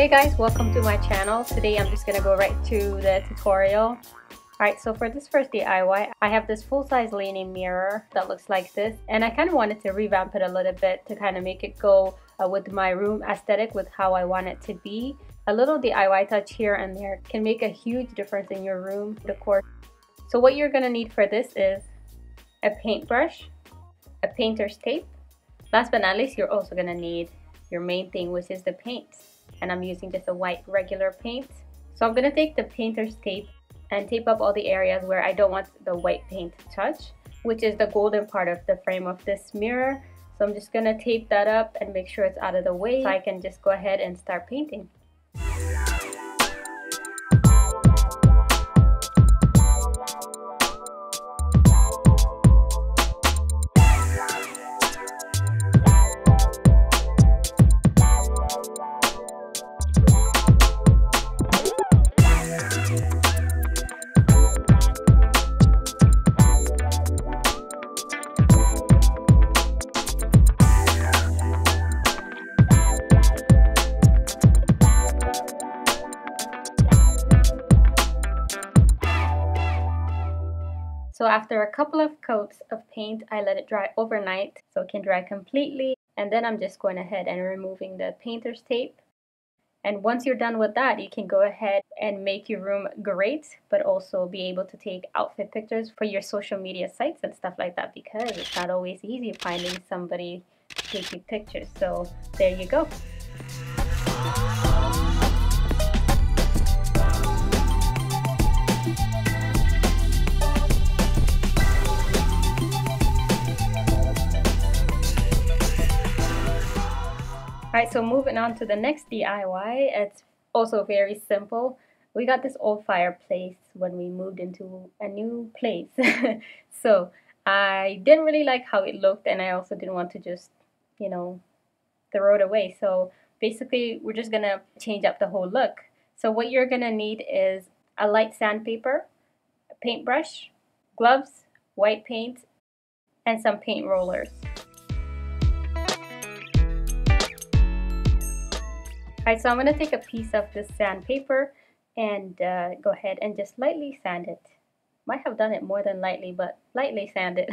Hey guys, welcome to my channel. Today I'm just gonna go right to the tutorial. Alright, so for this first DIY, I have this full-size leaning mirror that looks like this, and I kind of wanted to revamp it a little bit to kind of make it go with my room aesthetic, with how I want it to be. A little DIY touch here and there can make a huge difference in your room decor. So what you're gonna need for this is a paintbrush, a painter's tape. Last but not least, you're also gonna need your main thing, which is the paint. And I'm using just a white regular paint. So I'm gonna take the painter's tape and tape up all the areas where I don't want the white paint to touch, which is the golden part of the frame of this mirror. So I'm just gonna tape that up and make sure it's out of the way so I can just go ahead and start painting. So after a couple of coats of paint, I let it dry overnight so it can dry completely. And then I'm just going ahead and removing the painter's tape. And once you're done with that, you can go ahead and make your room great, but also be able to take outfit pictures for your social media sites and stuff like that, because it's not always easy finding somebody to take you pictures. So there you go. Alright, so moving on to the next DIY, it's also very simple. We got this old fireplace when we moved into a new place. So I didn't really like how it looked, and I also didn't want to just, throw it away. So basically, we're just gonna change up the whole look. So what you're gonna need is a light sandpaper, a paintbrush, gloves, white paint, and some paint rollers. Alright, so I'm going to take a piece of this sandpaper and go ahead and just lightly sand it. Might have done it more than lightly, but lightly sand it.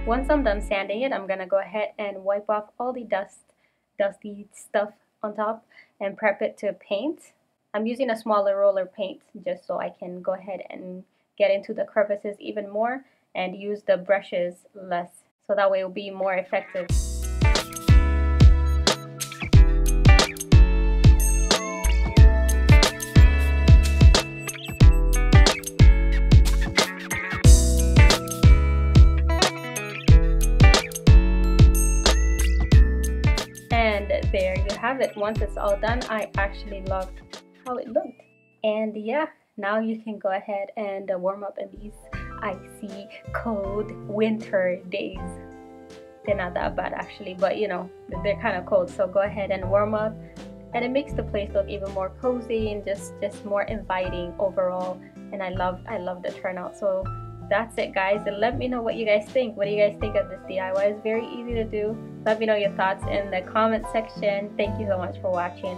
Once I'm done sanding it, I'm going to go ahead and wipe off all the dusty stuff on top and prep it to paint. I'm using a smaller roller paint just so I can go ahead and get into the crevices even more and use the brushes less, so that way it will be more effective. And there you have it. Once it's all done, I actually loved how it looked. And yeah, now you can go ahead and warm up in these icy, cold winter days. They're not that bad actually, but they're kind of cold. So go ahead and warm up, and it makes the place look even more cozy and just more inviting overall. And I love the turnout. So that's it, guys. And let me know what you guys think. What do you guys think of this DIY? It's very easy to do. Let me know your thoughts in the comment section. Thank you so much for watching.